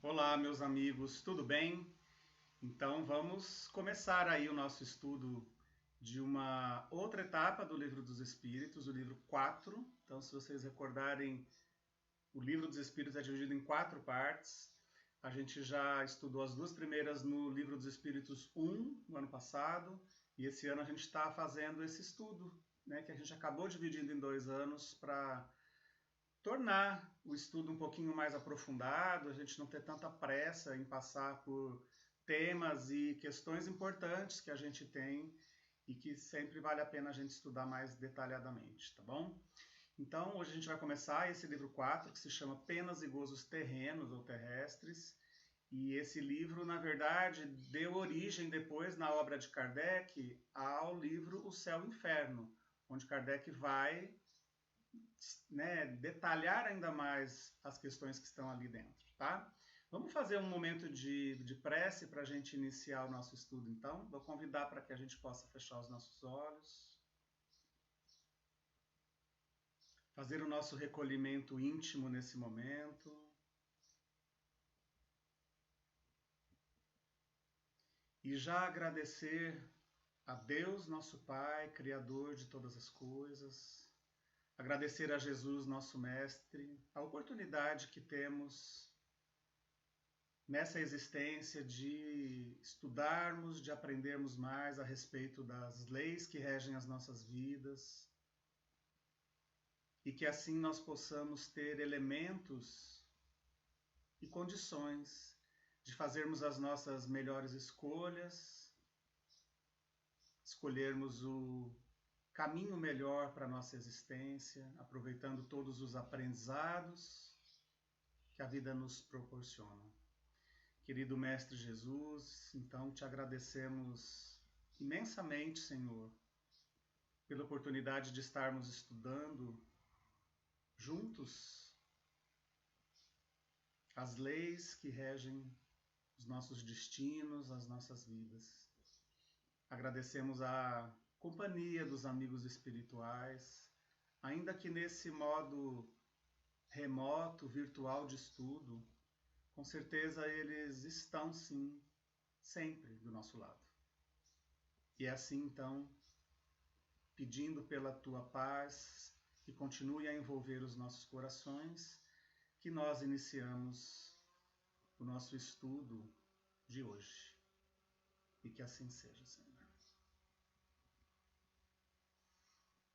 Olá, meus amigos, tudo bem? Então vamos começar aí o nosso estudo de uma outra etapa do Livro dos Espíritos, o livro 4. Então, se vocês recordarem, o Livro dos Espíritos é dividido em 4 partes. A gente já estudou as 2 primeiras no Livro dos Espíritos 1, no ano passado, e esse ano a gente está fazendo esse estudo, né, que a gente acabou dividindo em 2 anos para tornar o estudo um pouquinho mais aprofundado, a gente não ter tanta pressa em passar por temas e questões importantes que a gente tem e que sempre vale a pena a gente estudar mais detalhadamente, tá bom? Então, hoje a gente vai começar esse livro 4, que se chama Penas e Gozos Terrenos ou Terrestres, e esse livro, na verdade, deu origem depois, na obra de Kardec, ao livro O Céu e o Inferno, onde Kardec vai, né, detalhar ainda mais as questões que estão ali dentro, tá? Vamos fazer um momento de prece para a gente iniciar o nosso estudo, então. Vou convidar para que a gente possa fechar os nossos olhos, fazer o nosso recolhimento íntimo nesse momento e já agradecer a Deus, nosso Pai, Criador de todas as coisas, agradecer a Jesus, nosso Mestre, a oportunidade que temos nessa existência de estudarmos, de aprendermos mais a respeito das leis que regem as nossas vidas e que assim nós possamos ter elementos e condições de fazermos as nossas melhores escolhas, escolhermos o caminho melhor para a nossa existência, aproveitando todos os aprendizados que a vida nos proporciona. Querido Mestre Jesus, então te agradecemos imensamente, Senhor, pela oportunidade de estarmos estudando juntos as leis que regem os nossos destinos, as nossas vidas. Agradecemos a companhia dos amigos espirituais, ainda que nesse modo remoto, virtual de estudo, com certeza eles estão sim, sempre do nosso lado. E é assim então, pedindo pela tua paz, que continue a envolver os nossos corações, que nós iniciamos o nosso estudo de hoje. E que assim seja, Senhor.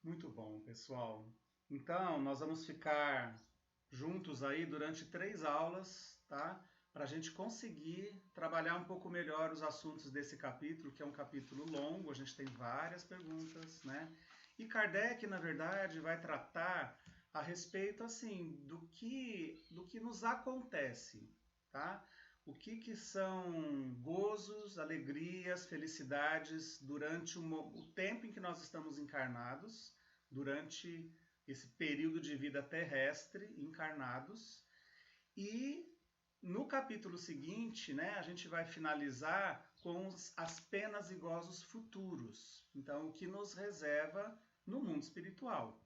Muito bom, pessoal. Então, nós vamos ficar juntos aí durante 3 aulas, tá? Para a gente conseguir trabalhar um pouco melhor os assuntos desse capítulo, que é um capítulo longo, a gente tem várias perguntas, né? E Kardec, na verdade, vai tratar a respeito, assim, do que nos acontece, tá? O que são gozos, alegrias, felicidades durante o tempo em que nós estamos encarnados, durante esse período de vida terrestre, encarnados. E no capítulo seguinte, né, a gente vai finalizar com as penas e gozos futuros. Então, o que nos reserva no mundo espiritual.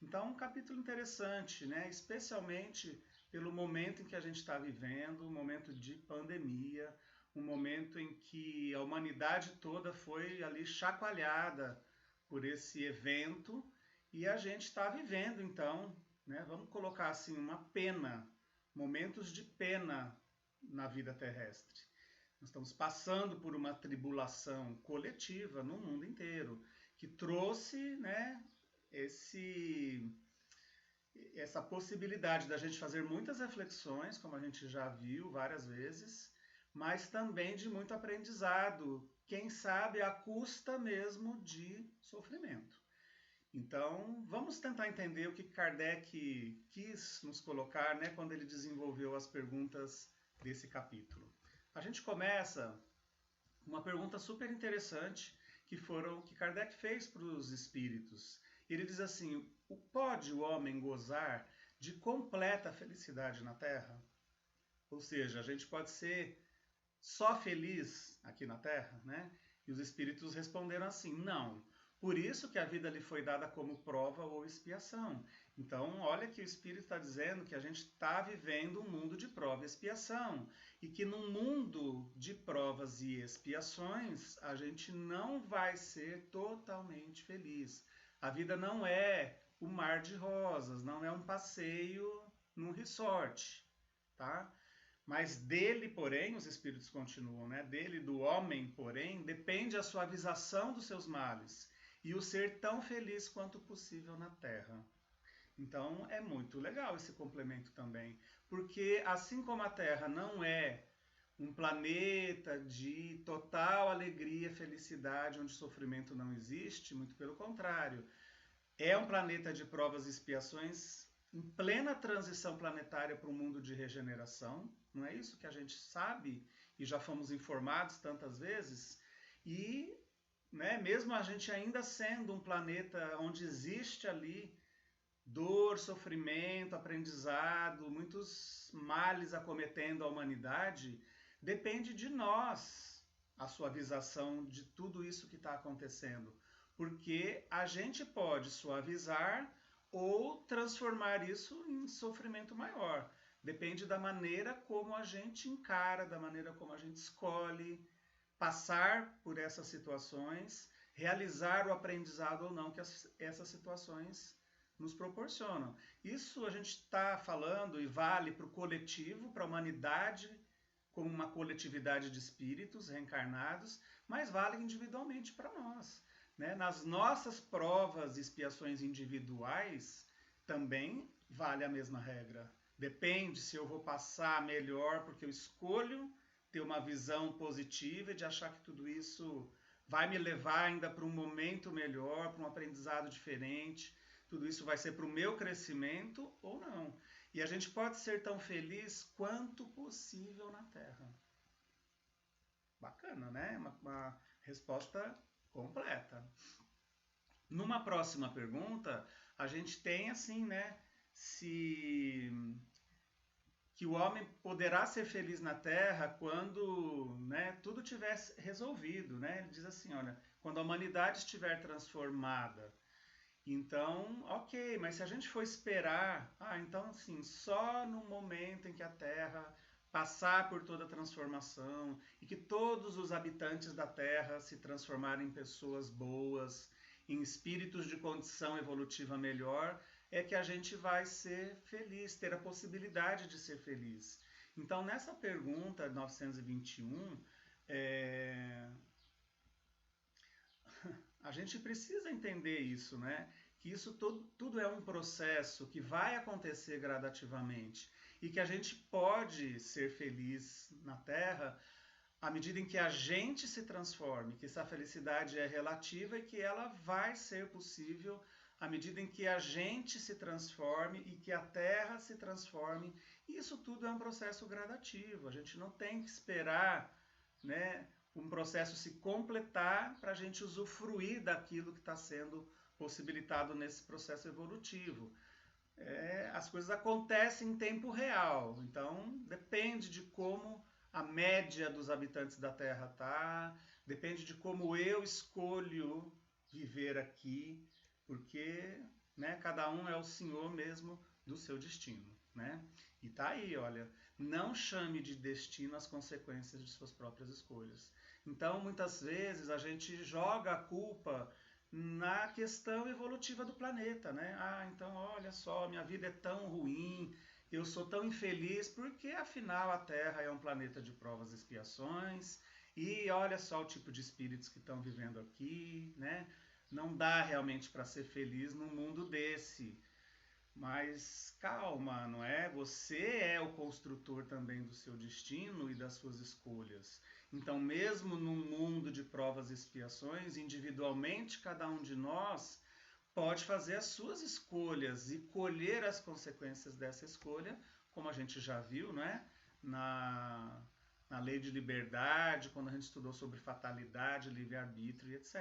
Então, um capítulo interessante, né, especialmente pelo momento em que a gente está vivendo, um momento de pandemia, um momento em que a humanidade toda foi ali chacoalhada por esse evento e a gente está vivendo, então, né, vamos colocar assim, uma pena, momentos de pena na vida terrestre. Nós estamos passando por uma tribulação coletiva no mundo inteiro, que trouxe, né, essa possibilidade da gente fazer muitas reflexões, como a gente já viu várias vezes, mas também de muito aprendizado, quem sabe à custa mesmo de sofrimento. Então, vamos tentar entender o que Kardec quis nos colocar, né, quando ele desenvolveu as perguntas desse capítulo. A gente começa com uma pergunta super interessante que Kardec fez para os espíritos. Ele diz assim: pode o homem gozar de completa felicidade na Terra? Ou seja, a gente pode ser só feliz aqui na Terra, né? E os espíritos responderam assim: não. Por isso que a vida lhe foi dada como prova ou expiação. Então, olha que o Espírito está dizendo que a gente está vivendo um mundo de prova e expiação. E que no mundo de provas e expiações, a gente não vai ser totalmente feliz. A vida não é um mar de rosas, não é um passeio num resort, tá? Mas dele, porém, os espíritos continuam, né? Dele, do homem, porém, depende a suavização dos seus males e o ser tão feliz quanto possível na Terra. Então é muito legal esse complemento também, porque assim como a Terra não é um planeta de total alegria, felicidade, onde sofrimento não existe, muito pelo contrário, é um planeta de provas e expiações em plena transição planetária para um mundo de regeneração, não é isso que a gente sabe e já fomos informados tantas vezes? E, né, mesmo a gente ainda sendo um planeta onde existe ali dor, sofrimento, aprendizado, muitos males acometendo a humanidade, depende de nós a suavização de tudo isso que está acontecendo. Porque a gente pode suavizar ou transformar isso em sofrimento maior. Depende da maneira como a gente encara, da maneira como a gente escolhe passar por essas situações, realizar o aprendizado ou não que essas situações nos proporcionam. Isso a gente está falando e vale para o coletivo, para a humanidade, como uma coletividade de espíritos reencarnados, mas vale individualmente para nós. Né? Nas nossas provas e expiações individuais, também vale a mesma regra. Depende se eu vou passar melhor porque eu escolho ter uma visão positiva e de achar que tudo isso vai me levar ainda para um momento melhor, para um aprendizado diferente. Tudo isso vai ser para o meu crescimento ou não. E a gente pode ser tão feliz quanto possível na Terra. Bacana, né? Uma resposta completa. Numa próxima pergunta, a gente tem assim, né? Se que o homem poderá ser feliz na Terra quando, né, tudo tiver resolvido, né? Ele diz assim, olha, quando a humanidade estiver transformada. Então, ok, mas se a gente for esperar, então assim, só no momento em que a Terra passar por toda a transformação e que todos os habitantes da Terra se transformarem em pessoas boas, em espíritos de condição evolutiva melhor, é que a gente vai ser feliz, ter a possibilidade de ser feliz. Então, nessa pergunta 921, a gente precisa entender isso, né? Que isso tudo é um processo que vai acontecer gradativamente e que a gente pode ser feliz na Terra à medida em que a gente se transforme, que essa felicidade é relativa e que ela vai ser possível à medida em que a gente se transforme e que a Terra se transforme. E isso tudo é um processo gradativo. A gente não tem que esperar, né, um processo se completar para a gente usufruir daquilo que está sendo possibilitado nesse processo evolutivo. As coisas acontecem em tempo real, então depende de como a média dos habitantes da Terra está, depende de como eu escolho viver aqui, porque, né, cada um é o senhor mesmo do seu destino. Né? E tá aí, olha, não chame de destino as consequências de suas próprias escolhas. Então, muitas vezes, a gente joga a culpa na questão evolutiva do planeta, né? Então, olha só, minha vida é tão ruim, eu sou tão infeliz, porque afinal a Terra é um planeta de provas e expiações, e olha só o tipo de espíritos que estão vivendo aqui, né? Não dá realmente para ser feliz num mundo desse. Mas calma, não é? Você é o construtor também do seu destino e das suas escolhas. Então, mesmo num mundo de provas e expiações, individualmente cada um de nós pode fazer as suas escolhas e colher as consequências dessa escolha, como a gente já viu, não é? Na lei de liberdade, quando a gente estudou sobre fatalidade, livre-arbítrio e etc.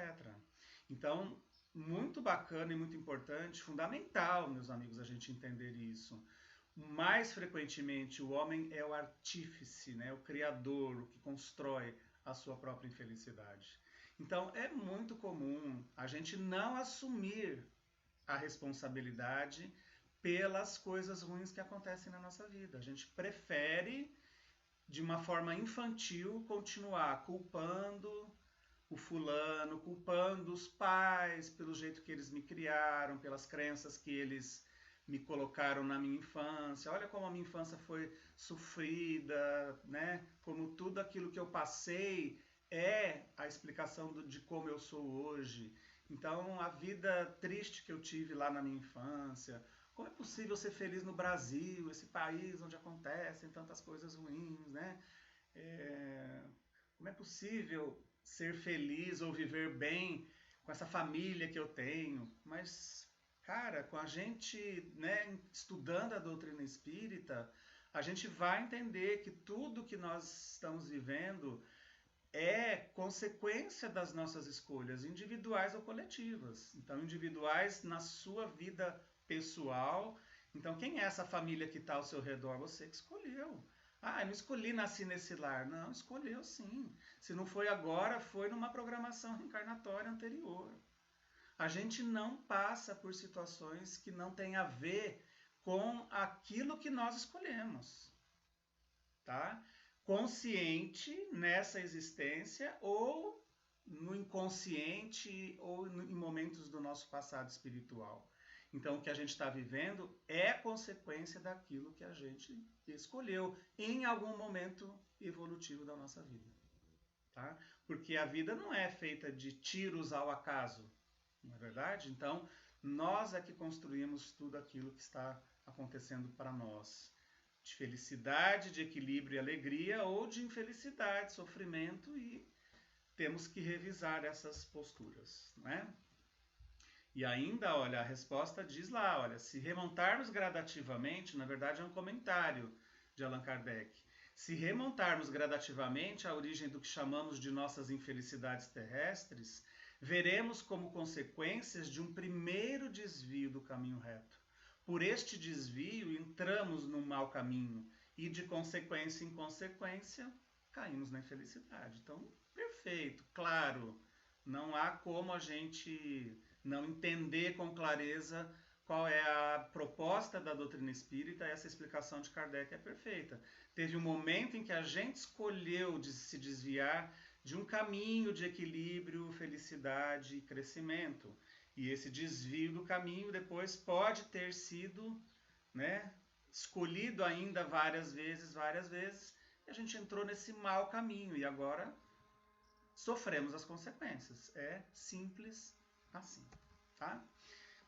Então, muito bacana e muito importante, fundamental, meus amigos, a gente entender isso. Mais frequentemente, o homem é o artífice, né? O criador, o que constrói a sua própria infelicidade. Então é muito comum a gente não assumir a responsabilidade pelas coisas ruins que acontecem na nossa vida. A gente prefere, de uma forma infantil, continuar culpando o fulano, culpando os pais pelo jeito que eles me criaram, pelas crenças que eles me colocaram na minha infância. Olha como a minha infância foi sofrida, né? Como tudo aquilo que eu passei é a explicação de como eu sou hoje. Então, a vida triste que eu tive lá na minha infância, como é possível ser feliz no Brasil, esse país onde acontecem tantas coisas ruins, né? É, como é possível ser feliz ou viver bem com essa família que eu tenho? Mas, cara, com a gente, né, estudando a doutrina espírita, a gente vai entender que tudo que nós estamos vivendo é consequência das nossas escolhas, individuais ou coletivas. Então, individuais na sua vida pessoal. Então, quem é essa família que está ao seu redor? Você que escolheu. Ah, eu não escolhi nascer nesse lar. Não, escolheu sim. Se não foi agora, foi numa programação reencarnatória anterior. A gente não passa por situações que não têm a ver com aquilo que nós escolhemos, tá? Consciente nessa existência ou no inconsciente ou em momentos do nosso passado espiritual. Então, o que a gente está vivendo é consequência daquilo que a gente escolheu em algum momento evolutivo da nossa vida, tá? Porque a vida não é feita de tiros ao acaso, não é verdade? Então, nós é que construímos tudo aquilo que está acontecendo para nós. De felicidade, de equilíbrio e alegria, ou de infelicidade, sofrimento, e temos que revisar essas posturas, não é? E ainda, olha, a resposta diz lá, olha, se remontarmos gradativamente, na verdade é um comentário de Allan Kardec, se remontarmos gradativamente à origem do que chamamos de nossas infelicidades terrestres, veremos como consequências de um primeiro desvio do caminho reto. Por este desvio, entramos num mau caminho e, de consequência em consequência, caímos na infelicidade. Então, perfeito, claro, não há como a gente não entender com clareza qual é a proposta da doutrina espírita. Essa explicação de Kardec é perfeita. Teve um momento em que a gente escolheu de se desviar de um caminho de equilíbrio, felicidade e crescimento. E esse desvio do caminho depois pode ter sido, né, escolhido ainda várias vezes, e a gente entrou nesse mau caminho e agora sofremos as consequências. É simples assim, tá?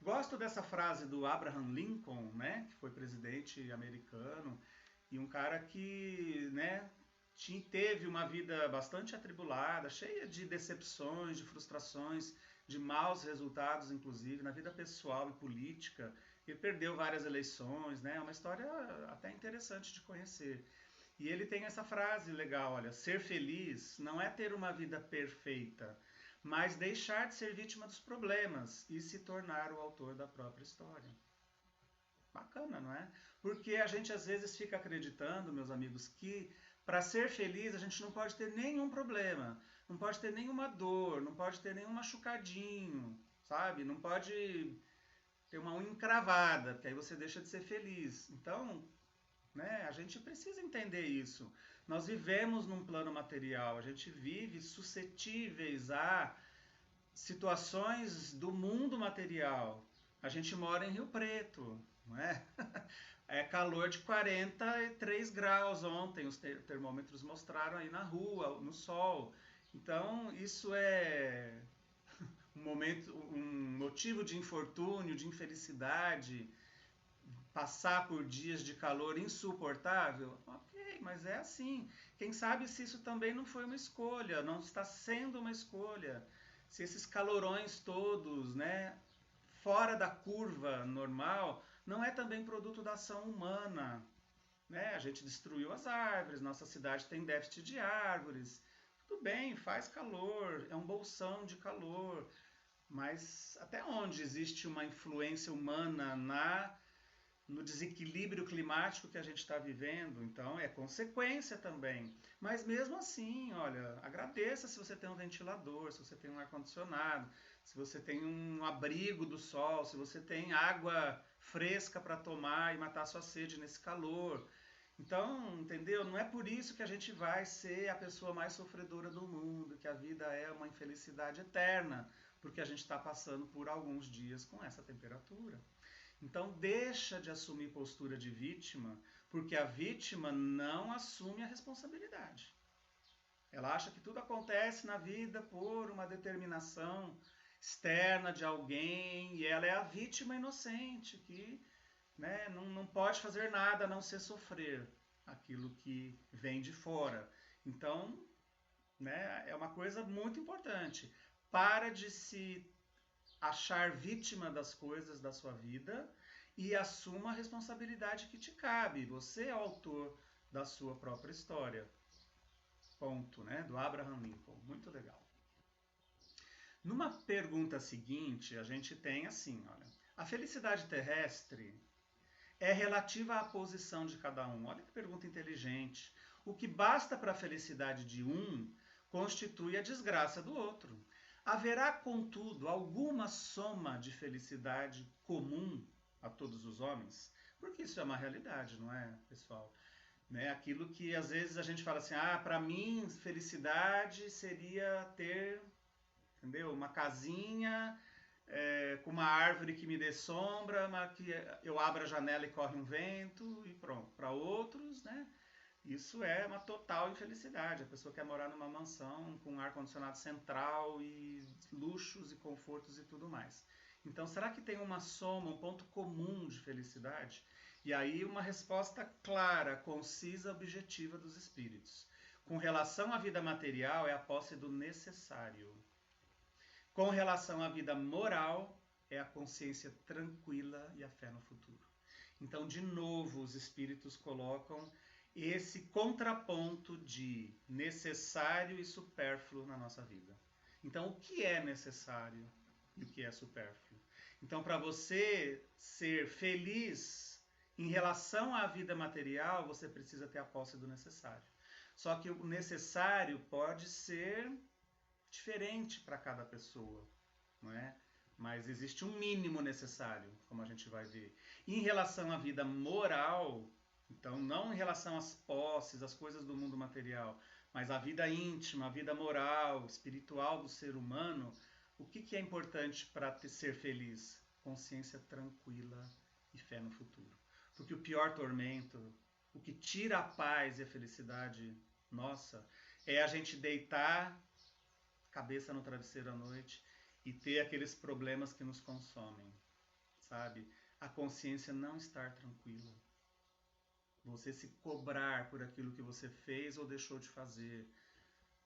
Gosto dessa frase do Abraham Lincoln, né, que foi presidente americano e um cara que, né, teve uma vida bastante atribulada, cheia de decepções, de frustrações, de maus resultados, inclusive, na vida pessoal e política. Ele perdeu várias eleições, né? É uma história até interessante de conhecer. E ele tem essa frase legal, olha, ser feliz não é ter uma vida perfeita, mas deixar de ser vítima dos problemas e se tornar o autor da própria história. Bacana, não é? Porque a gente às vezes fica acreditando, meus amigos, que para ser feliz a gente não pode ter nenhum problema, não pode ter nenhuma dor, não pode ter nenhum machucadinho, sabe? Não pode ter uma unha encravada, porque aí você deixa de ser feliz. Então, né, a gente precisa entender isso. Nós vivemos num plano material, a gente vive suscetíveis a situações do mundo material. A gente mora em Rio Preto, não é? É calor de 43 graus ontem, os termômetros mostraram aí na rua, no sol. Então, isso é um momento, um motivo de infortúnio, de infelicidade, passar por dias de calor insuportável? Ok, mas é assim. Quem sabe se isso também não foi uma escolha, não está sendo uma escolha. Se esses calorões todos, né, fora da curva normal, não é também produto da ação humana, né? A gente destruiu as árvores, nossa cidade tem déficit de árvores. Tudo bem, faz calor, é um bolsão de calor, mas até onde existe uma influência humana na no desequilíbrio climático que a gente está vivendo, então é consequência também. Mas mesmo assim, olha, agradeça se você tem um ventilador, se você tem um ar-condicionado, se você tem um abrigo do sol, se você tem água fresca para tomar e matar sua sede nesse calor. Então, entendeu? Não é por isso que a gente vai ser a pessoa mais sofredora do mundo, que a vida é uma infelicidade eterna, porque a gente está passando por alguns dias com essa temperatura. Então deixa de assumir postura de vítima, porque a vítima não assume a responsabilidade. Ela acha que tudo acontece na vida por uma determinação externa de alguém e ela é a vítima inocente que, né, não pode fazer nada a não ser sofrer aquilo que vem de fora. Então, né, é uma coisa muito importante. Para de se achar vítima das coisas da sua vida e assuma a responsabilidade que te cabe. Você é o autor da sua própria história. Ponto, né? Do Abraham Lincoln. Muito legal. Numa pergunta seguinte, a gente tem assim, olha, a felicidade terrestre é relativa à posição de cada um. Olha que pergunta inteligente. O que basta para a felicidade de um constitui a desgraça do outro. Haverá, contudo, alguma soma de felicidade comum a todos os homens? Porque isso é uma realidade, não é, pessoal? Né? Aquilo que às vezes a gente fala assim, para mim felicidade seria ter, entendeu? Uma casinha com uma árvore que me dê sombra, mas que eu abra a janela e corre um vento e pronto. Para outros, né? Isso é uma total infelicidade. A pessoa quer morar numa mansão com ar-condicionado central e luxos e confortos e tudo mais. Então, será que tem uma soma, um ponto comum de felicidade? E aí uma resposta clara, concisa, objetiva dos espíritos. Com relação à vida material, é a posse do necessário. Com relação à vida moral, é a consciência tranquila e a fé no futuro. Então, de novo, os espíritos colocam esse contraponto de necessário e supérfluo na nossa vida. Então, o que é necessário e o que é supérfluo? Então, para você ser feliz em relação à vida material, você precisa ter a posse do necessário. Só que o necessário pode ser diferente para cada pessoa, não é? Mas existe um mínimo necessário, como a gente vai ver. E em relação à vida moral, então não em relação às posses, às coisas do mundo material, mas à vida íntima, à vida moral, espiritual do ser humano, o que é importante para ser feliz? Consciência tranquila e fé no futuro. Porque o pior tormento, o que tira a paz e a felicidade nossa, é a gente deitar cabeça no travesseiro à noite e ter aqueles problemas que nos consomem, sabe? A consciência não estar tranquila. Você se cobrar por aquilo que você fez ou deixou de fazer,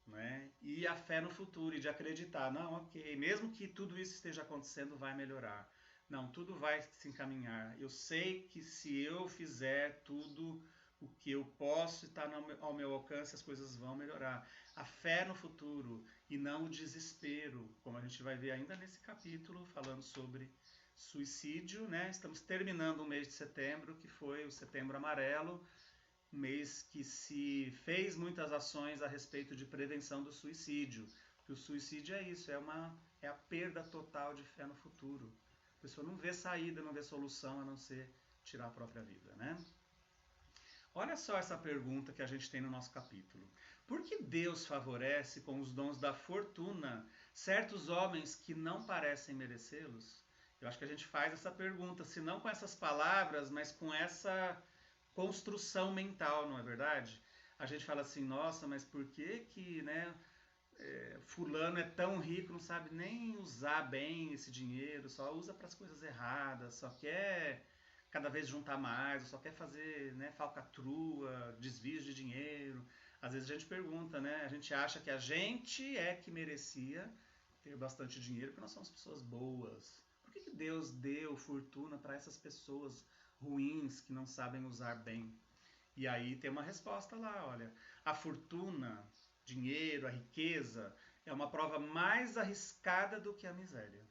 né? E a fé no futuro e de acreditar, não, ok, mesmo que tudo isso esteja acontecendo, vai melhorar. Não, tudo vai se encaminhar. Eu sei que se eu fizer tudo o que eu posso e está ao meu alcance, as coisas vão melhorar. A fé no futuro e não o desespero, como a gente vai ver ainda nesse capítulo, falando sobre suicídio, né? Estamos terminando o mês de setembro, que foi o Setembro Amarelo, um mês que se fez muitas ações a respeito de prevenção do suicídio. Porque o suicídio é isso, é a perda total de fé no futuro. A pessoa não vê saída, não vê solução a não ser tirar a própria vida, né? Olha só essa pergunta que a gente tem no nosso capítulo. Por que Deus favorece com os dons da fortuna certos homens que não parecem merecê-los? Eu acho que a gente faz essa pergunta, se não com essas palavras, mas com essa construção mental, não é verdade? A gente fala assim, nossa, mas por que né, fulano é tão rico, não sabe nem usar bem esse dinheiro, só usa para as coisas erradas, só quer cada vez juntar mais, só quer fazer, né, falcatrua, desvios de dinheiro. Às vezes a gente pergunta, né, a gente acha que a gente é que merecia ter bastante dinheiro porque nós somos pessoas boas. Por que Deus deu fortuna para essas pessoas ruins que não sabem usar bem? E aí tem uma resposta lá, olha, a fortuna, dinheiro, a riqueza é uma prova mais arriscada do que a miséria.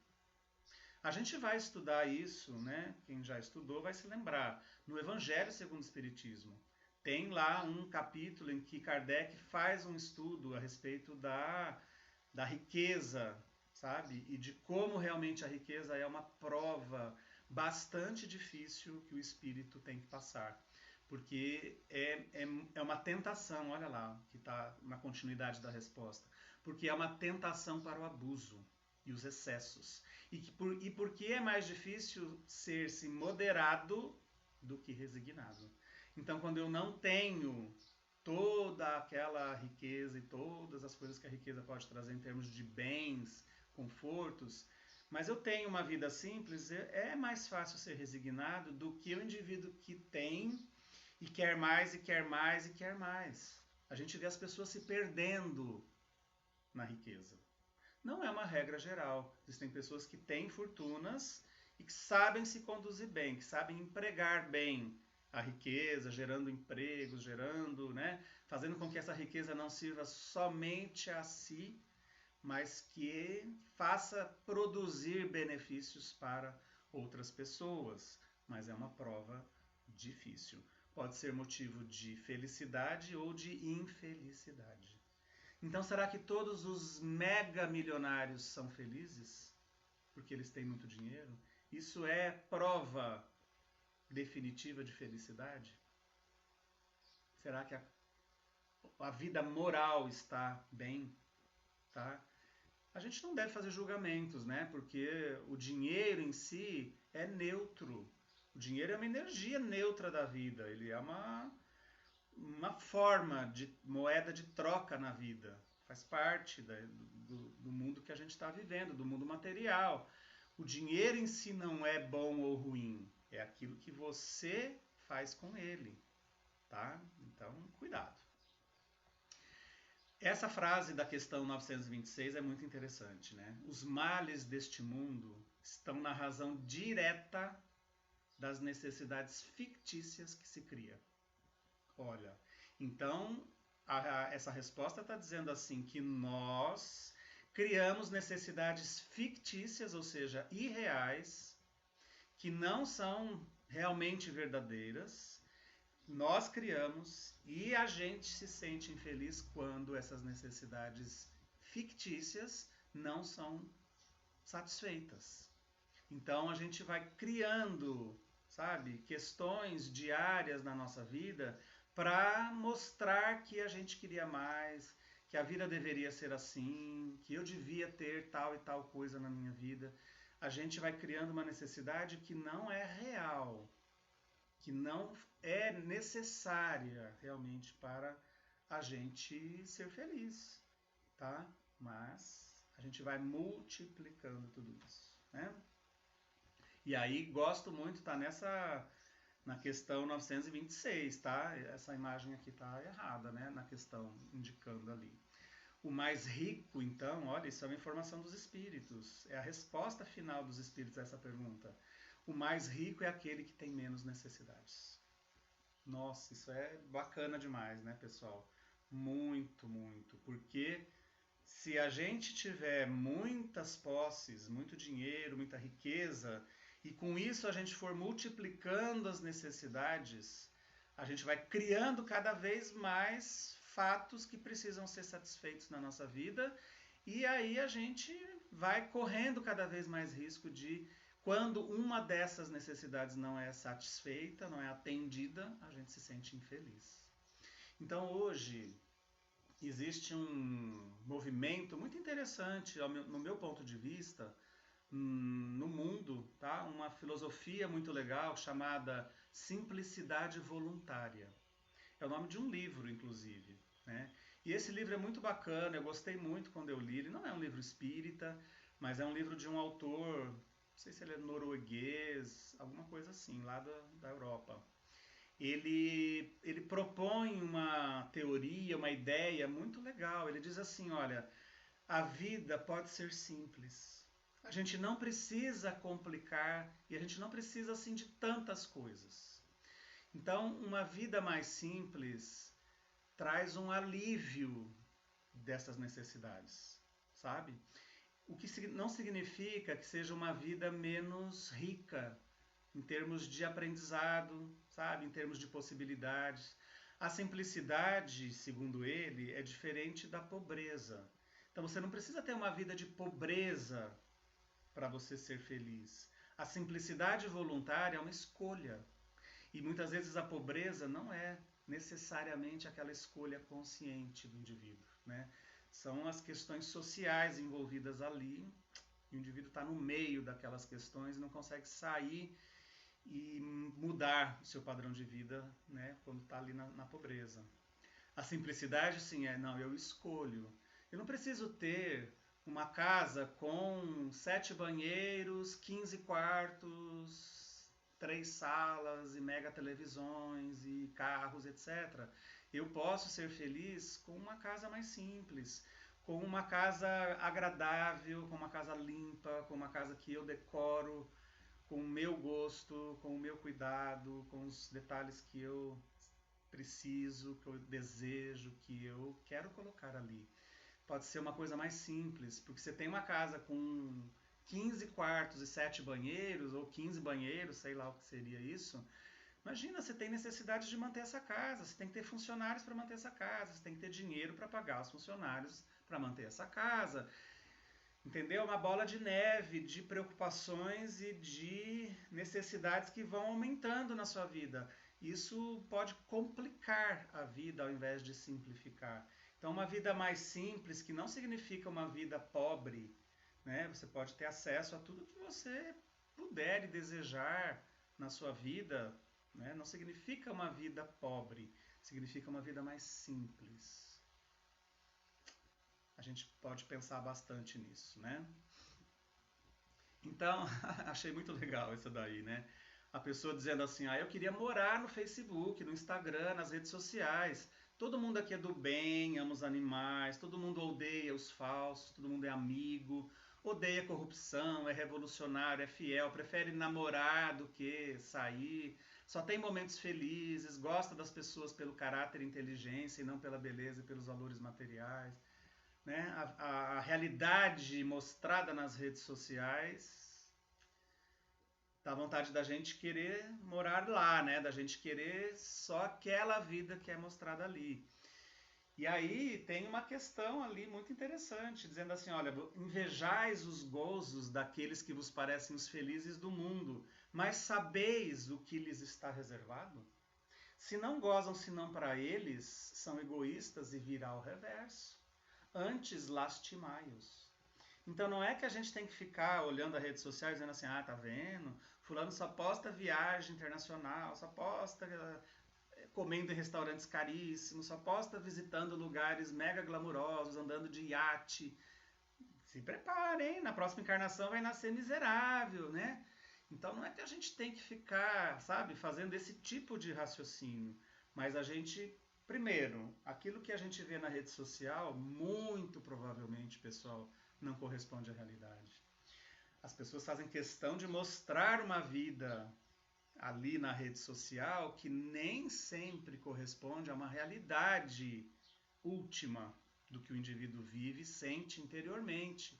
A gente vai estudar isso, né? Quem já estudou vai se lembrar. No Evangelho segundo o Espiritismo, tem lá um capítulo em que Kardec faz um estudo a respeito da riqueza, sabe? E de como realmente a riqueza é uma prova bastante difícil que o espírito tem que passar. Porque é uma tentação, olha lá, que está na continuidade da resposta. Porque é uma tentação para o abuso e os excessos. E por que é mais difícil ser-se moderado do que resignado? Então, quando eu não tenho toda aquela riqueza e todas as coisas que a riqueza pode trazer em termos de bens, confortos, mas eu tenho uma vida simples, é mais fácil ser resignado do que o indivíduo que tem e quer mais e quer mais e quer mais. A gente vê as pessoas se perdendo na riqueza. Não é uma regra geral. Existem pessoas que têm fortunas e que sabem se conduzir bem, que sabem empregar bem a riqueza, gerando empregos, gerando, né, fazendo com que essa riqueza não sirva somente a si, mas que faça produzir benefícios para outras pessoas. Mas é uma prova difícil. Pode ser motivo de felicidade ou de infelicidade. Então, será que todos os mega milionários são felizes? Porque eles têm muito dinheiro? Isso é prova definitiva de felicidade? Será que a vida moral está bem? Tá? A gente não deve fazer julgamentos, né? Porque o dinheiro em si é neutro. O dinheiro é uma energia neutra da vida. Ele é uma forma de moeda de troca na vida. Faz parte do mundo que a gente está vivendo, do mundo material. O dinheiro em si não é bom ou ruim. É aquilo que você faz com ele. Tá? Então, cuidado. Essa frase da questão 926 é muito interessante, né? Os males deste mundo estão na razão direta das necessidades fictícias que se cria. Olha, então essa resposta está dizendo assim que nós criamos necessidades fictícias, ou seja, irreais, que não são realmente verdadeiras. Nós criamos e a gente se sente infeliz quando essas necessidades fictícias não são satisfeitas. Então a gente vai criando, sabe, questões diárias na nossa vida para mostrar que a gente queria mais, que a vida deveria ser assim, que eu devia ter tal e tal coisa na minha vida. A gente vai criando uma necessidade que não é real, que não é necessária realmente para a gente ser feliz, tá? Mas a gente vai multiplicando tudo isso, né? E aí gosto muito, tá na questão 926, tá? Essa imagem aqui tá errada, né? Na questão indicando ali. O mais rico, então, olha, isso é uma informação dos espíritos. É a resposta final dos espíritos a essa pergunta. O mais rico é aquele que tem menos necessidades. Nossa, isso é bacana demais, né, pessoal? Muito, muito. Porque se a gente tiver muitas posses, muito dinheiro, muita riqueza, e com isso a gente for multiplicando as necessidades, a gente vai criando cada vez mais fatos que precisam ser satisfeitos na nossa vida, e aí a gente vai correndo cada vez mais risco de, quando uma dessas necessidades não é satisfeita, não é atendida, a gente se sente infeliz. Então hoje existe um movimento muito interessante, no meu ponto de vista, no mundo, tá? Uma filosofia muito legal chamada simplicidade voluntária. É o nome de um livro, inclusive, né? E esse livro é muito bacana, eu gostei muito quando eu li. Ele não é um livro espírita, mas é um livro de um autor, não sei se ele é norueguês, alguma coisa assim, lá da Europa. Ele propõe uma teoria, uma ideia muito legal. Ele diz assim, olha, a vida pode ser simples. A gente não precisa complicar e a gente não precisa assim de tantas coisas. Então, uma vida mais simples traz um alívio dessas necessidades, sabe? O que não significa que seja uma vida menos rica em termos de aprendizado, sabe? Em termos de possibilidades. A simplicidade, segundo ele, é diferente da pobreza. Então você não precisa ter uma vida de pobreza para você ser feliz. A simplicidade voluntária é uma escolha. E muitas vezes a pobreza não é necessariamente aquela escolha consciente do indivíduo, né? São as questões sociais envolvidas ali, e o indivíduo está no meio daquelas questões e não consegue sair e mudar o seu padrão de vida, né, quando está ali na pobreza. A simplicidade, sim, não, eu escolho. Eu não preciso ter uma casa com 7 banheiros, 15 quartos, 3 salas e mega televisões e carros, etc. Eu posso ser feliz com uma casa mais simples, com uma casa agradável, com uma casa limpa, com uma casa que eu decoro com o meu gosto, com o meu cuidado, com os detalhes que eu preciso, que eu desejo, que eu quero colocar ali. Pode ser uma coisa mais simples, porque você tem uma casa com 15 quartos e 7 banheiros, ou 15 banheiros, sei lá o que seria isso. Imagina, você tem necessidade de manter essa casa, você tem que ter funcionários para manter essa casa, você tem que ter dinheiro para pagar os funcionários para manter essa casa. Entendeu? Uma bola de neve de preocupações e de necessidades que vão aumentando na sua vida. Isso pode complicar a vida ao invés de simplificar. Então, uma vida mais simples, que não significa uma vida pobre, né? Você pode ter acesso a tudo que você puder e desejar na sua vida, né? Não significa uma vida pobre, significa uma vida mais simples. A gente pode pensar bastante nisso, né? Então, achei muito legal isso daí, né? A pessoa dizendo assim, eu queria morar no Facebook, no Instagram, nas redes sociais. Todo mundo aqui é do bem, ama os animais, todo mundo odeia os falsos, todo mundo é amigo, odeia corrupção, é revolucionário, é fiel, prefere namorar do que sair, só tem momentos felizes, gosta das pessoas pelo caráter e inteligência e não pela beleza e pelos valores materiais. Né? A realidade mostrada nas redes sociais dá vontade da gente querer morar lá, né? Da gente querer só aquela vida que é mostrada ali. E aí tem uma questão ali muito interessante, dizendo assim, olha, invejais os gozos daqueles que vos parecem os felizes do mundo, mas sabeis o que lhes está reservado? Se não gozam senão para eles, são egoístas e virá ao reverso. Antes lastimai-os. Então não é que a gente tem que ficar olhando a rede social dizendo assim, tá vendo? Fulano só posta viagem internacional, só posta comendo em restaurantes caríssimos, só posta visitando lugares mega glamurosos, andando de iate. Se preparem, na próxima encarnação vai nascer miserável, né? Então não é que a gente tem que ficar, sabe, fazendo esse tipo de raciocínio, mas a gente, primeiro, aquilo que a gente vê na rede social, muito provavelmente, pessoal, não corresponde à realidade. As pessoas fazem questão de mostrar uma vida ali na rede social que nem sempre corresponde a uma realidade última do que o indivíduo vive e sente interiormente.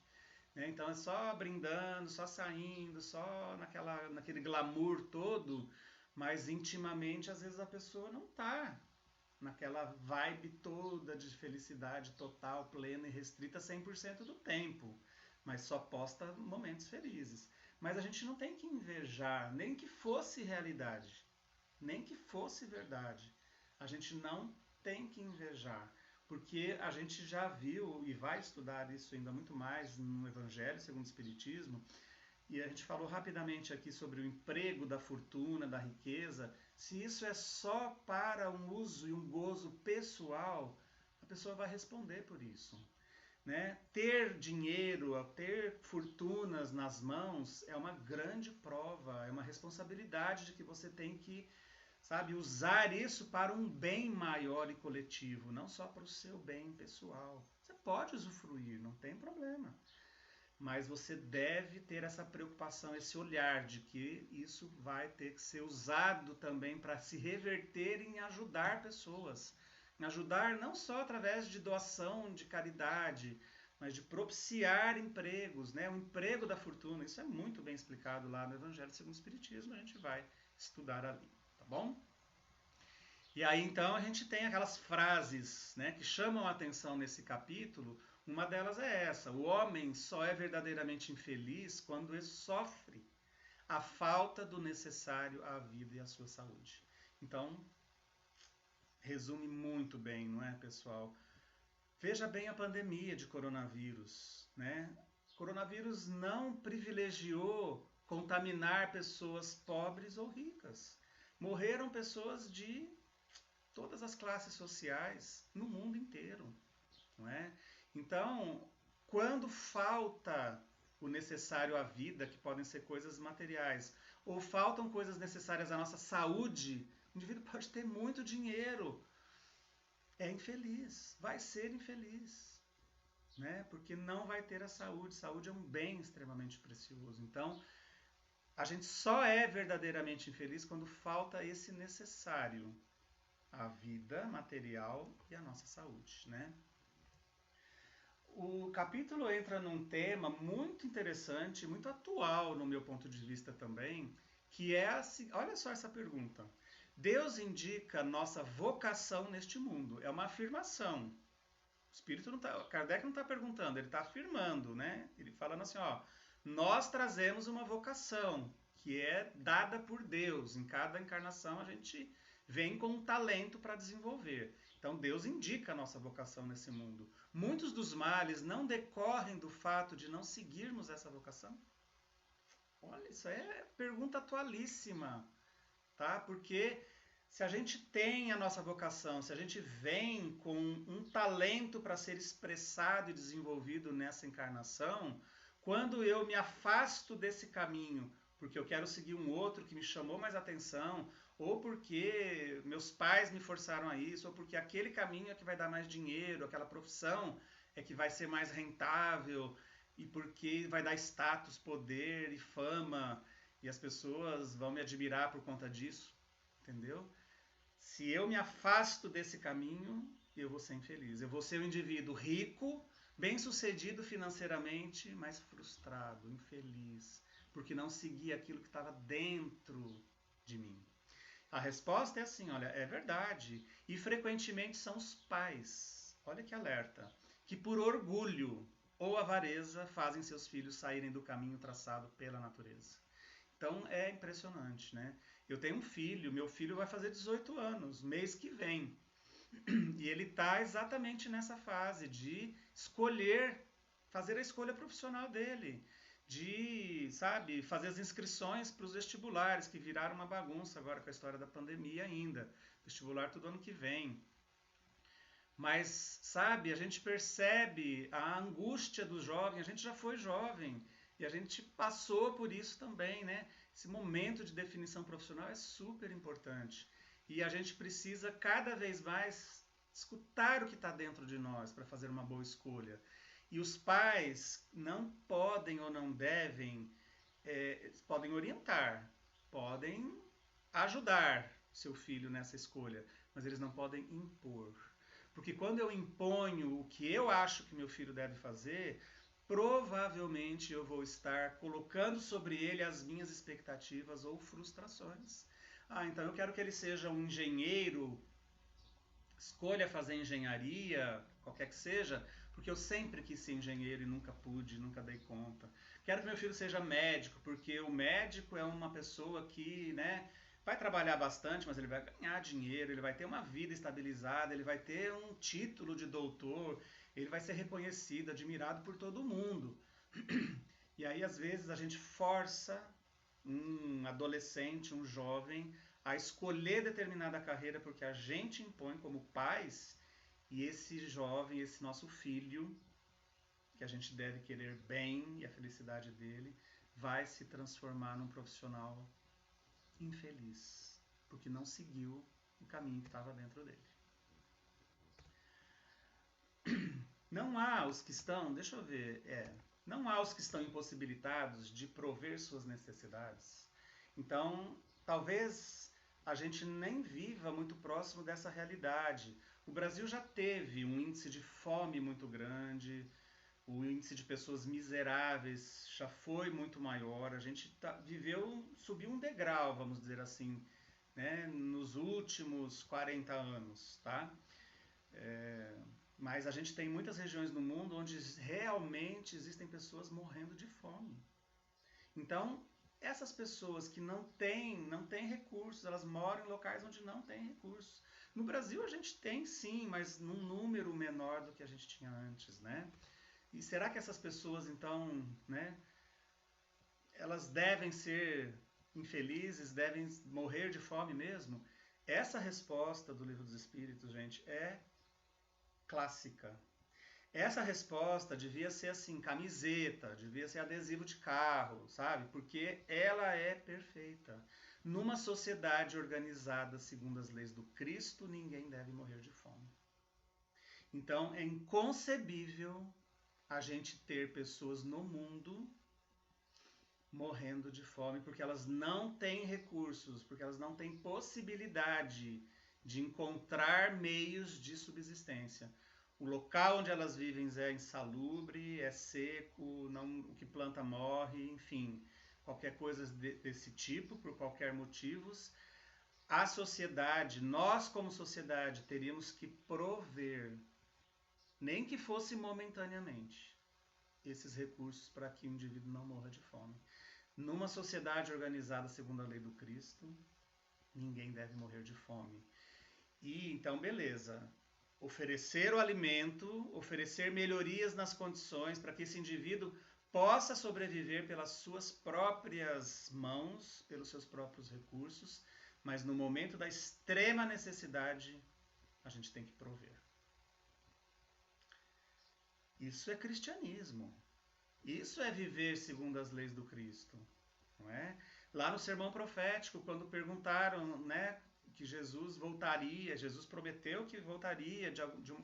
Então é só brindando, só saindo, só naquele glamour todo, mas intimamente às vezes a pessoa não está naquela vibe toda de felicidade total, plena e restrita 100% do tempo, mas só posta momentos felizes. Mas a gente não tem que invejar, nem que fosse realidade, nem que fosse verdade. A gente não tem que invejar, porque a gente já viu e vai estudar isso ainda muito mais no Evangelho segundo o Espiritismo, e a gente falou rapidamente aqui sobre o emprego da fortuna, da riqueza. Se isso é só para um uso e um gozo pessoal, a pessoa vai responder por isso. Né? Ter dinheiro, ter fortunas nas mãos é uma grande prova, é uma responsabilidade de que você tem que, sabe, usar isso para um bem maior e coletivo, não só para o seu bem pessoal. Você pode usufruir, não tem problema. Mas você deve ter essa preocupação, esse olhar de que isso vai ter que ser usado também para se reverter em ajudar pessoas. Em ajudar não só através de doação, de caridade, mas de propiciar empregos, né? O emprego da fortuna. Isso é muito bem explicado lá no Evangelho segundo o Espiritismo, a gente vai estudar ali, tá bom? E aí então a gente tem aquelas frases, né, que chamam a atenção nesse capítulo. Uma delas é essa: o homem só é verdadeiramente infeliz quando ele sofre a falta do necessário à vida e à sua saúde. Então, resume muito bem, não é, pessoal? Veja bem a pandemia de coronavírus, né? Coronavírus não privilegiou contaminar pessoas pobres ou ricas. Morreram pessoas de todas as classes sociais no mundo inteiro, não é? Então, quando falta o necessário à vida, que podem ser coisas materiais, ou faltam coisas necessárias à nossa saúde, o indivíduo pode ter muito dinheiro, é infeliz, vai ser infeliz, né? Porque não vai ter a saúde. Saúde é um bem extremamente precioso. Então, a gente só é verdadeiramente infeliz quando falta esse necessário à vida material e à nossa saúde, né? O capítulo entra num tema muito interessante, muito atual no meu ponto de vista também, que é assim, olha só essa pergunta. Deus indica nossa vocação neste mundo. É uma afirmação. O Espírito não tá, Kardec não está perguntando, ele está afirmando, né? Ele falando assim, ó, nós trazemos uma vocação que é dada por Deus. Em cada encarnação a gente vem com um talento para desenvolver. Então Deus indica a nossa vocação nesse mundo. Muitos dos males não decorrem do fato de não seguirmos essa vocação? Olha, isso é pergunta atualíssima, tá? Porque se a gente tem a nossa vocação, se a gente vem com um talento para ser expressado e desenvolvido nessa encarnação, quando eu me afasto desse caminho, porque eu quero seguir um outro que me chamou mais atenção, ou porque meus pais me forçaram a isso, ou porque aquele caminho é que vai dar mais dinheiro, aquela profissão é que vai ser mais rentável, e porque vai dar status, poder e fama, e as pessoas vão me admirar por conta disso, entendeu? Se eu me afasto desse caminho, eu vou ser infeliz. Eu vou ser um indivíduo rico, bem-sucedido financeiramente, mas frustrado, infeliz, porque não segui aquilo que estava dentro de mim. A resposta é assim, olha, é verdade. E frequentemente são os pais, olha que alerta, que por orgulho ou avareza fazem seus filhos saírem do caminho traçado pela natureza. Então é impressionante, né? Eu tenho um filho, meu filho vai fazer 18 anos, mês que vem. E ele está exatamente nessa fase de escolher, fazer a escolha profissional dele, de, sabe, fazer as inscrições para os vestibulares, que viraram uma bagunça agora com a história da pandemia ainda. Vestibular todo ano que vem. Mas, sabe, a gente percebe a angústia do jovem, a gente já foi jovem e a gente passou por isso também, né? Esse momento de definição profissional é super importante. E a gente precisa cada vez mais escutar o que está dentro de nós para fazer uma boa escolha. E os pais não podem ou não devem, podem orientar, podem ajudar seu filho nessa escolha, mas eles não podem impor. Porque quando eu imponho o que eu acho que meu filho deve fazer, provavelmente eu vou estar colocando sobre ele as minhas expectativas ou frustrações. Ah, então eu quero que ele seja um engenheiro, escolha fazer engenharia, qualquer que seja, porque eu sempre quis ser engenheiro e nunca pude, nunca dei conta. Quero que meu filho seja médico, porque o médico é uma pessoa que, né, vai trabalhar bastante, mas ele vai ganhar dinheiro, ele vai ter uma vida estabilizada, ele vai ter um título de doutor, ele vai ser reconhecido, admirado por todo mundo. E aí, às vezes, a gente força um adolescente, um jovem, a escolher determinada carreira porque a gente impõe como pais, e esse jovem, esse nosso filho, que a gente deve querer bem e a felicidade dele, vai se transformar num profissional infeliz, porque não seguiu o caminho que estava dentro dele. Não há os que estão, deixa eu ver, não há os que estão impossibilitados de prover suas necessidades. Então, talvez a gente nem viva muito próximo dessa realidade. O Brasil já teve um índice de fome muito grande, o índice de pessoas miseráveis já foi muito maior. A gente subiu um degrau, vamos dizer assim, né, nos últimos 40 anos, tá? Mas a gente tem muitas regiões no mundo onde realmente existem pessoas morrendo de fome. Então, essas pessoas que não têm recursos, elas moram em locais onde não tem recursos. No Brasil a gente tem sim, mas num número menor do que a gente tinha antes, né? E será que essas pessoas, então, né, elas devem ser infelizes, devem morrer de fome mesmo? Essa resposta do Livro dos Espíritos, gente, é clássica. Essa resposta devia ser assim, camiseta, devia ser adesivo de carro, sabe? Porque ela é perfeita. Numa sociedade organizada segundo as leis do Cristo, ninguém deve morrer de fome. Então, é inconcebível a gente ter pessoas no mundo morrendo de fome porque elas não têm recursos, porque elas não têm possibilidade de encontrar meios de subsistência. O local onde elas vivem é insalubre, é seco, não, o que planta morre, enfim, qualquer coisa desse tipo, por qualquer motivos. A sociedade, nós como sociedade, teríamos que prover, nem que fosse momentaneamente, esses recursos para que o indivíduo não morra de fome. Numa sociedade organizada segundo a lei do Cristo, ninguém deve morrer de fome. E então, beleza. Oferecer o alimento, oferecer melhorias nas condições para que esse indivíduo possa sobreviver pelas suas próprias mãos, pelos seus próprios recursos, mas no momento da extrema necessidade, a gente tem que prover. Isso é cristianismo. Isso é viver segundo as leis do Cristo, não é? Lá no sermão profético, quando perguntaram, né, que Jesus voltaria, Jesus prometeu que voltaria de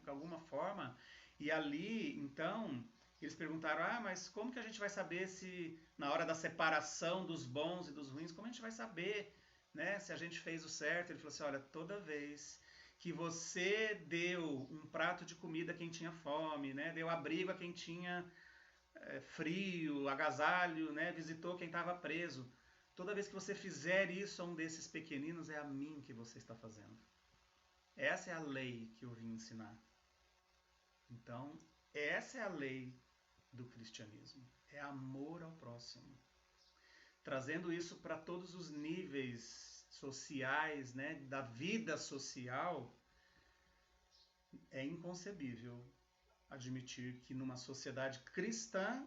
alguma forma, e ali, então, eles perguntaram, mas como que a gente vai saber se, na hora da separação dos bons e dos ruins, como a gente vai saber, né, se a gente fez o certo? Ele falou assim, olha, toda vez que você deu um prato de comida a quem tinha fome, né, deu abrigo a quem tinha frio, agasalho, né, visitou quem estava preso. Toda vez que você fizer isso a um desses pequeninos, é a mim que você está fazendo. Essa é a lei que eu vim ensinar. Então, essa é a lei do cristianismo. É amor ao próximo. Trazendo isso para todos os níveis sociais, né, da vida social, é inconcebível admitir que numa sociedade cristã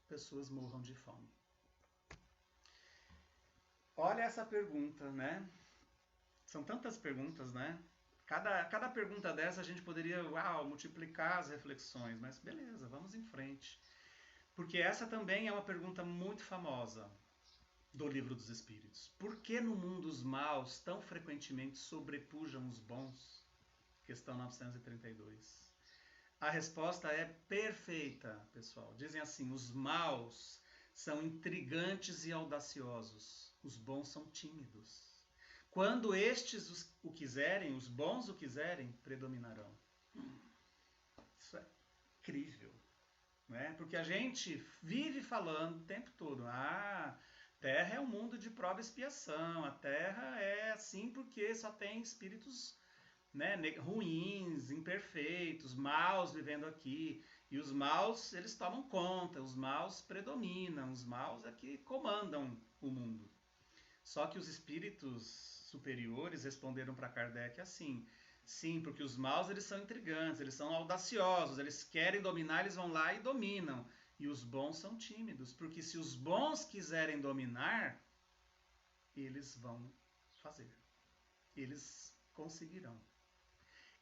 pessoas morram de fome. Olha essa pergunta, né? São tantas perguntas, né? Cada pergunta dessa a gente poderia, multiplicar as reflexões, mas beleza, vamos em frente. Porque essa também é uma pergunta muito famosa do Livro dos Espíritos. Por que no mundo os maus tão frequentemente sobrepujam os bons? Questão 932. A resposta é perfeita, pessoal. Dizem assim, os maus são intrigantes e audaciosos, os bons são tímidos. Quando estes o quiserem, os bons o quiserem, predominarão. Isso é incrível, né? Porque a gente vive falando o tempo todo, Terra é um mundo de prova e expiação, a Terra é assim porque só tem espíritos, né, ruins, imperfeitos, maus vivendo aqui. E os maus, eles tomam conta, os maus predominam, os maus é que comandam o mundo. Só que os espíritos superiores responderam para Kardec assim, sim, porque os maus eles são intrigantes, eles são audaciosos, eles querem dominar, eles vão lá e dominam. E os bons são tímidos, porque se os bons quiserem dominar, eles vão fazer. Eles conseguirão.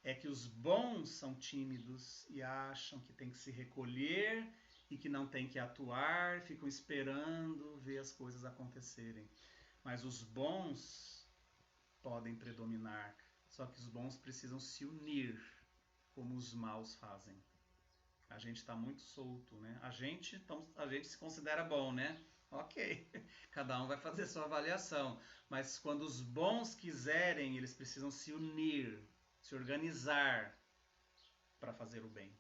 É que os bons são tímidos e acham que tem que se recolher e que não tem que atuar, ficam esperando ver as coisas acontecerem. Mas os bons podem predominar, só que os bons precisam se unir, como os maus fazem. A gente está muito solto, né? A gente se considera bom, né? Ok, cada um vai fazer sua avaliação. Mas quando os bons quiserem, eles precisam se unir, se organizar para fazer o bem.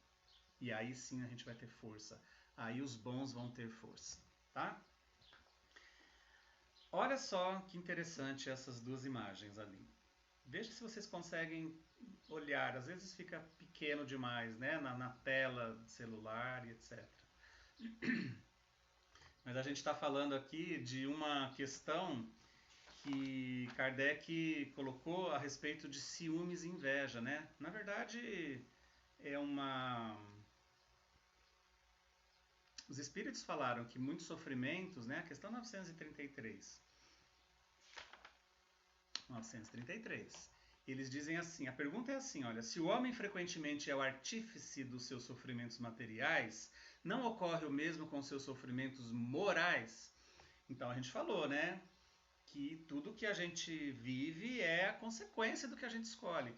E aí sim a gente vai ter força. Aí os bons vão ter força, tá? Olha só que interessante essas duas imagens ali. Veja se vocês conseguem olhar. Às vezes fica pequeno demais, né? Na tela do celular e etc. Mas a gente está falando aqui de uma questão que Kardec colocou a respeito de ciúmes e inveja, né? Na verdade, é uma... Os espíritos falaram que muitos sofrimentos, né? A questão 933. 933. Eles dizem assim, a pergunta é assim, olha, se o homem frequentemente é o artífice dos seus sofrimentos materiais, não ocorre o mesmo com seus sofrimentos morais? Então a gente falou, né, que tudo que a gente vive é a consequência do que a gente escolhe.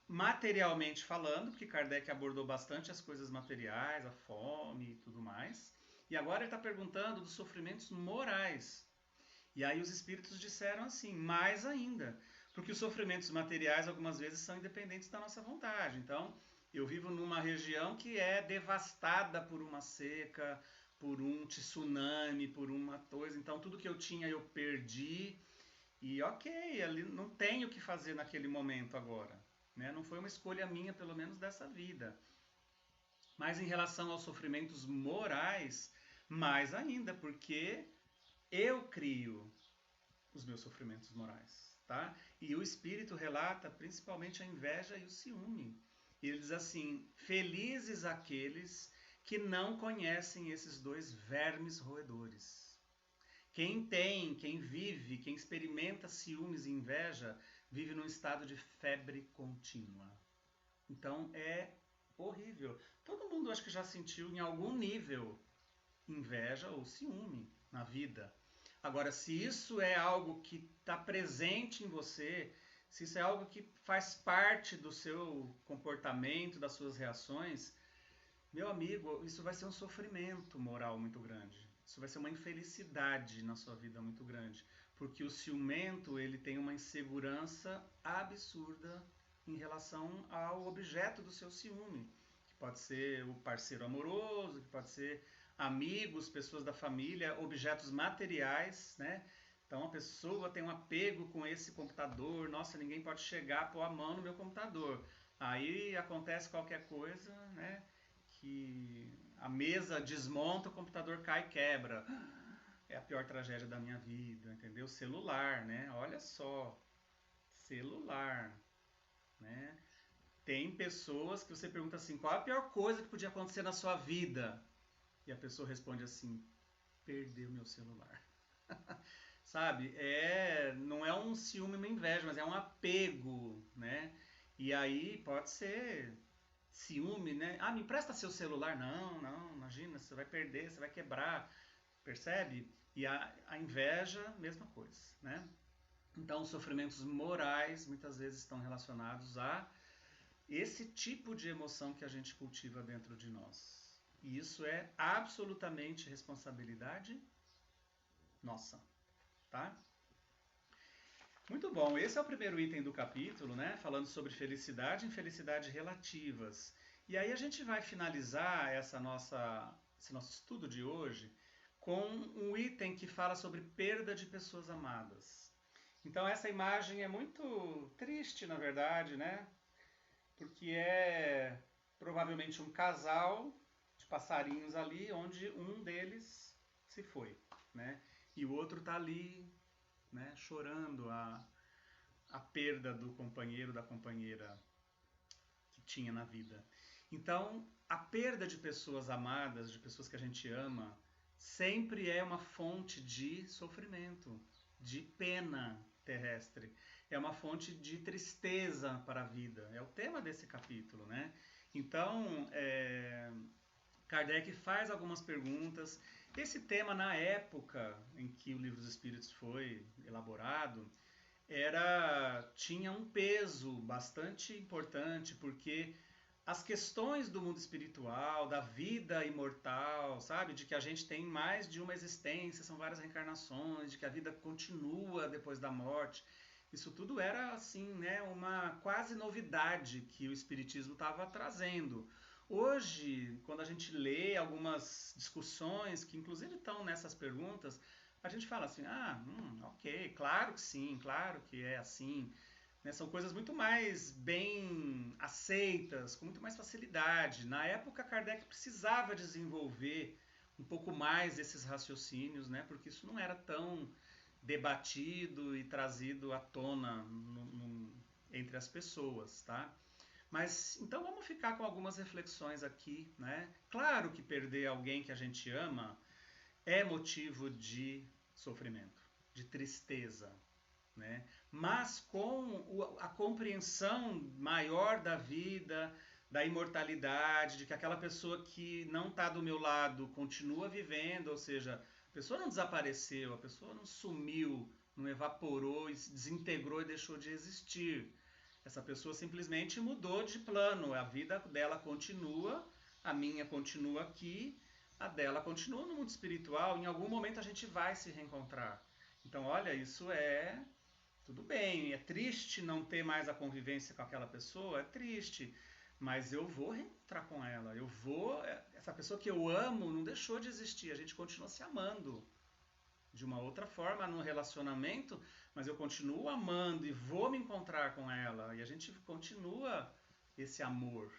Materialmente falando, porque Kardec abordou bastante as coisas materiais, a fome e tudo mais. E agora ele está perguntando dos sofrimentos morais. E aí os espíritos disseram assim, mais ainda, porque os sofrimentos materiais algumas vezes são independentes da nossa vontade. Então, eu vivo numa região que é devastada por uma seca, por um tsunami, por uma coisa. Então, tudo que eu tinha eu perdi. E ok, ali não tenho o que fazer naquele momento agora. Né? Não foi uma escolha minha, pelo menos dessa vida. Mas em relação aos sofrimentos morais, mais ainda, porque eu crio os meus sofrimentos morais, tá? E o Espírito relata principalmente a inveja e o ciúme. E ele diz assim, felizes aqueles que não conhecem esses dois vermes roedores. Quem tem, quem vive, quem experimenta ciúmes e inveja, vive num estado de febre contínua. Então é horrível. Todo mundo acho que já sentiu em algum nível inveja ou ciúme na vida. Agora, se isso é algo que está presente em você, se isso é algo que faz parte do seu comportamento, das suas reações, meu amigo, isso vai ser um sofrimento moral muito grande. Isso vai ser uma infelicidade na sua vida muito grande. Porque o ciumento, ele tem uma insegurança absurda em relação ao objeto do seu ciúme. Que pode ser o parceiro amoroso, que pode ser amigos, pessoas da família, objetos materiais, né? Então a pessoa tem um apego com esse computador, nossa, ninguém pode chegar, pôr a mão no meu computador. Aí acontece qualquer coisa, né? Que a mesa desmonta, o computador cai e quebra. É a pior tragédia da minha vida, entendeu? Celular, né? Olha só, celular, né? Tem pessoas que você pergunta assim, qual a pior coisa que podia acontecer na sua vida? E a pessoa responde assim, perder o meu celular. Sabe? Não é um ciúme, uma inveja, mas é um apego, né? E aí pode ser ciúme, né? Ah, me empresta seu celular. Não, não, imagina, você vai perder, você vai quebrar, percebe? E a inveja, mesma coisa, né? Então, os sofrimentos morais muitas vezes estão relacionados a esse tipo de emoção que a gente cultiva dentro de nós. E isso é absolutamente responsabilidade nossa, tá? Muito bom, esse é o primeiro item do capítulo, né? Falando sobre felicidade e infelicidade relativas. E aí a gente vai finalizar esse nosso estudo de hoje com um item que fala sobre perda de pessoas amadas. Então essa imagem é muito triste, na verdade, né? Porque é provavelmente um casal de passarinhos ali, onde um deles se foi, né? E o outro está ali, né, chorando a perda do companheiro, da companheira que tinha na vida. Então, a perda de pessoas amadas, de pessoas que a gente ama, sempre é uma fonte de sofrimento, de pena terrestre. É uma fonte de tristeza para a vida. É o tema desse capítulo, né? Então, Kardec faz algumas perguntas. Esse tema, na época em que o Livro dos Espíritos foi elaborado, tinha um peso bastante importante, porque as questões do mundo espiritual, da vida imortal, sabe? De que a gente tem mais de uma existência, são várias reencarnações, de que a vida continua depois da morte. Isso tudo era, assim, né, uma quase novidade que o Espiritismo estava trazendo. Hoje, quando a gente lê algumas discussões que inclusive estão nessas perguntas, a gente fala assim, ok, claro que sim, claro que é assim, né? São coisas muito mais bem aceitas, com muito mais facilidade. Na época, Kardec precisava desenvolver um pouco mais esses raciocínios, né? Porque isso não era tão debatido e trazido à tona entre as pessoas, tá? Mas então vamos ficar com algumas reflexões aqui, né? Claro que perder alguém que a gente ama é motivo de sofrimento, de tristeza, né? Mas com a compreensão maior da vida, da imortalidade, de que aquela pessoa que não está do meu lado continua vivendo, ou seja, a pessoa não desapareceu, a pessoa não sumiu, não evaporou e se desintegrou e deixou de existir. Essa pessoa simplesmente mudou de plano, a vida dela continua, a minha continua aqui, a dela continua no mundo espiritual, em algum momento a gente vai se reencontrar. Então, olha, isso é tudo bem, é triste não ter mais a convivência com aquela pessoa, é triste, mas eu vou reencontrar com ela, eu vou. Essa pessoa que eu amo não deixou de existir, a gente continua se amando de uma outra forma no relacionamento, mas eu continuo amando e vou me encontrar com ela, e a gente continua esse amor.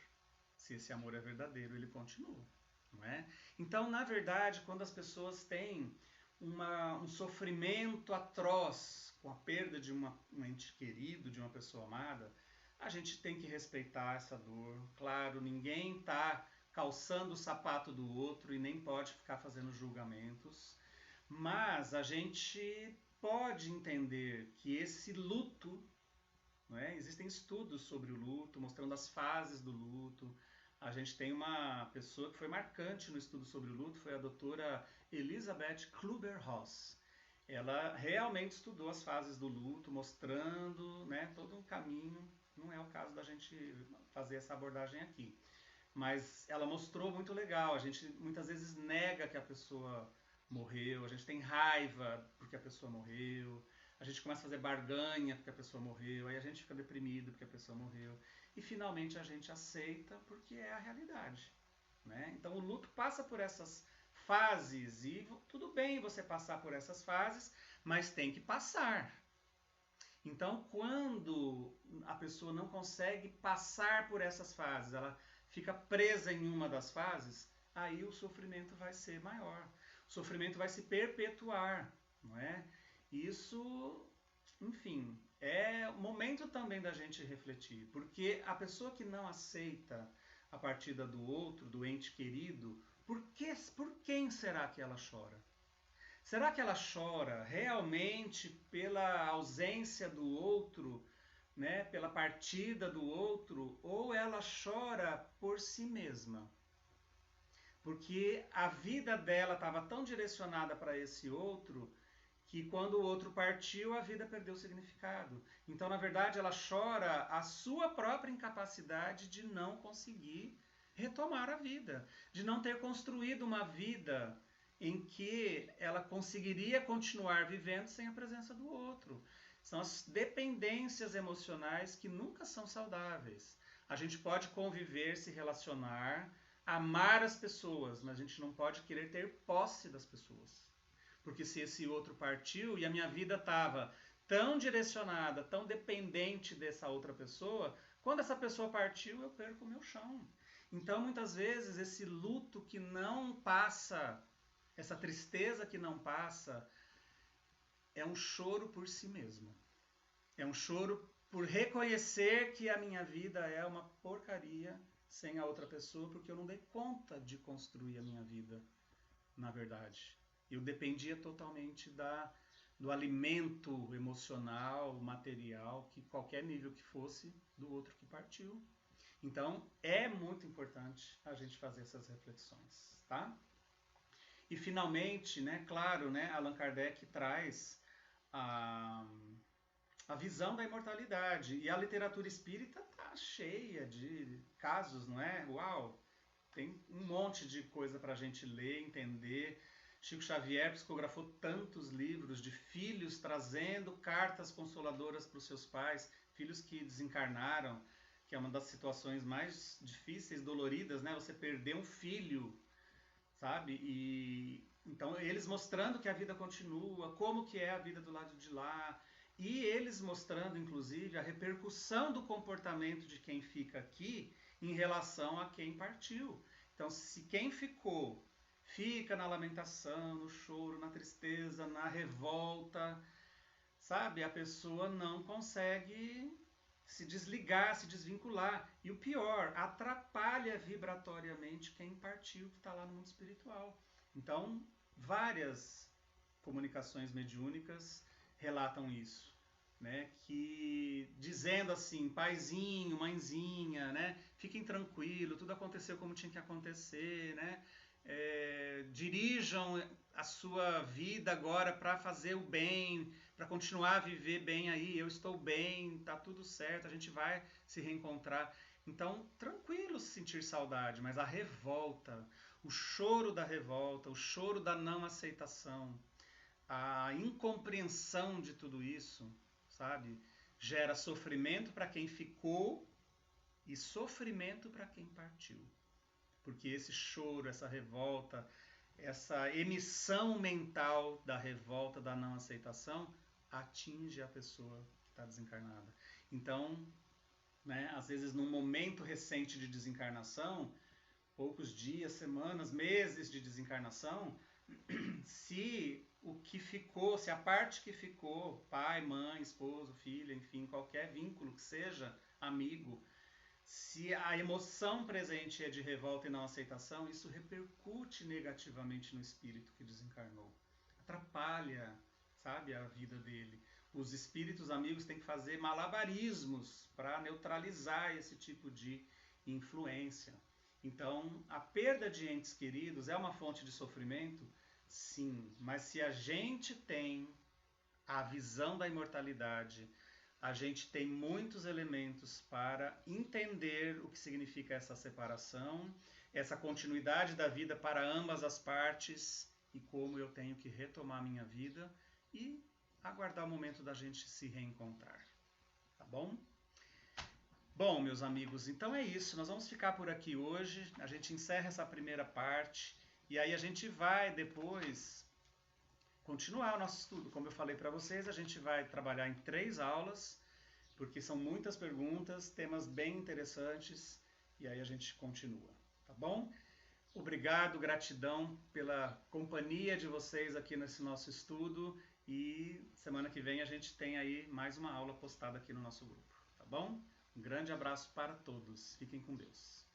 Se esse amor é verdadeiro, ele continua, não é? Então, na verdade, quando as pessoas têm um sofrimento atroz com a perda de um ente querido, de uma pessoa amada, a gente tem que respeitar essa dor. Claro, ninguém está calçando o sapato do outro e nem pode ficar fazendo julgamentos, mas a gente pode entender que esse luto, não é? Existem estudos sobre o luto, mostrando as fases do luto. A gente tem uma pessoa que foi marcante no estudo sobre o luto, foi a doutora Elizabeth Kübler-Ross. Ela realmente estudou as fases do luto, mostrando, né, todo um caminho. Não é o caso da gente fazer essa abordagem aqui. Mas ela mostrou muito legal. A gente muitas vezes nega que a pessoa morreu, a gente tem raiva porque a pessoa morreu, a gente começa a fazer barganha porque a pessoa morreu, aí a gente fica deprimido porque a pessoa morreu. E finalmente a gente aceita porque é a realidade, né? Então o luto passa por essas fases e tudo bem você passar por essas fases, mas tem que passar. Então quando a pessoa não consegue passar por essas fases, ela fica presa em uma das fases, aí o sofrimento vai ser maior. O sofrimento vai se perpetuar, não é? Isso, enfim, é o momento também da gente refletir, porque a pessoa que não aceita a partida do outro, do ente querido, por quem será que ela chora? Será que ela chora realmente pela ausência do outro, né, pela partida do outro, ou ela chora por si mesma? Porque a vida dela estava tão direcionada para esse outro que quando o outro partiu, a vida perdeu o significado. Então, na verdade, ela chora a sua própria incapacidade de não conseguir retomar a vida, de não ter construído uma vida em que ela conseguiria continuar vivendo sem a presença do outro. São as dependências emocionais que nunca são saudáveis. A gente pode conviver, se relacionar, amar as pessoas, mas a gente não pode querer ter posse das pessoas. Porque se esse outro partiu e a minha vida estava tão direcionada, tão dependente dessa outra pessoa, quando essa pessoa partiu, eu perco o meu chão. Então, muitas vezes, esse luto que não passa, essa tristeza que não passa, é um choro por si mesmo. É um choro por reconhecer que a minha vida é uma porcaria sem a outra pessoa, porque eu não dei conta de construir a minha vida, na verdade. Eu dependia totalmente do alimento emocional, material, que qualquer nível que fosse, do outro que partiu. Então, é muito importante a gente fazer essas reflexões, tá? E finalmente, né, claro, né, Allan Kardec traz a visão da imortalidade. E a literatura espírita tá cheia de casos, não é? Uau! Tem um monte de coisa para a gente ler, entender. Chico Xavier psicografou tantos livros de filhos trazendo cartas consoladoras para os seus pais, filhos que desencarnaram, que é uma das situações mais difíceis, doloridas, né? Você perder um filho, sabe? E então eles mostrando que a vida continua, como que é a vida do lado de lá, e eles mostrando, inclusive, a repercussão do comportamento de quem fica aqui em relação a quem partiu. Então, se quem ficou fica na lamentação, no choro, na tristeza, na revolta, sabe? A pessoa não consegue se desligar, se desvincular. E o pior, atrapalha vibratoriamente quem partiu, que está lá no mundo espiritual. Então, várias comunicações mediúnicas relatam isso, né? Que dizendo assim, paizinho, mãezinha, né? Fiquem tranquilos, tudo aconteceu como tinha que acontecer, né? Dirijam a sua vida agora para fazer o bem, para continuar a viver bem aí, eu estou bem, tá tudo certo, a gente vai se reencontrar. Então, tranquilo se sentir saudade, mas a revolta, o choro da revolta, o choro da não aceitação, a incompreensão de tudo isso, sabe? Gera sofrimento para quem ficou e sofrimento para quem partiu. Porque esse choro, essa revolta, essa emissão mental da revolta, da não aceitação, atinge a pessoa que está desencarnada. Então, né, às vezes num momento recente de desencarnação, poucos dias, semanas, meses de desencarnação, se o que ficou, se a parte que ficou, pai, mãe, esposo, filha, enfim, qualquer vínculo que seja, amigo, se a emoção presente é de revolta e não aceitação, isso repercute negativamente no espírito que desencarnou. Atrapalha, sabe, a vida dele. Os espíritos amigos têm que fazer malabarismos para neutralizar esse tipo de influência. Então, a perda de entes queridos é uma fonte de sofrimento? Sim, mas se a gente tem a visão da imortalidade, a gente tem muitos elementos para entender o que significa essa separação, essa continuidade da vida para ambas as partes e como eu tenho que retomar minha vida e aguardar o momento da gente se reencontrar. Tá bom? Bom, meus amigos, então é isso. Nós vamos ficar por aqui hoje. A gente encerra essa primeira parte e aí a gente vai depois continuar o nosso estudo. Como eu falei para vocês, a gente vai trabalhar em 3 aulas, porque são muitas perguntas, temas bem interessantes, e aí a gente continua, tá bom? Obrigado, gratidão pela companhia de vocês aqui nesse nosso estudo, e semana que vem a gente tem aí mais uma aula postada aqui no nosso grupo, tá bom? Um grande abraço para todos, fiquem com Deus.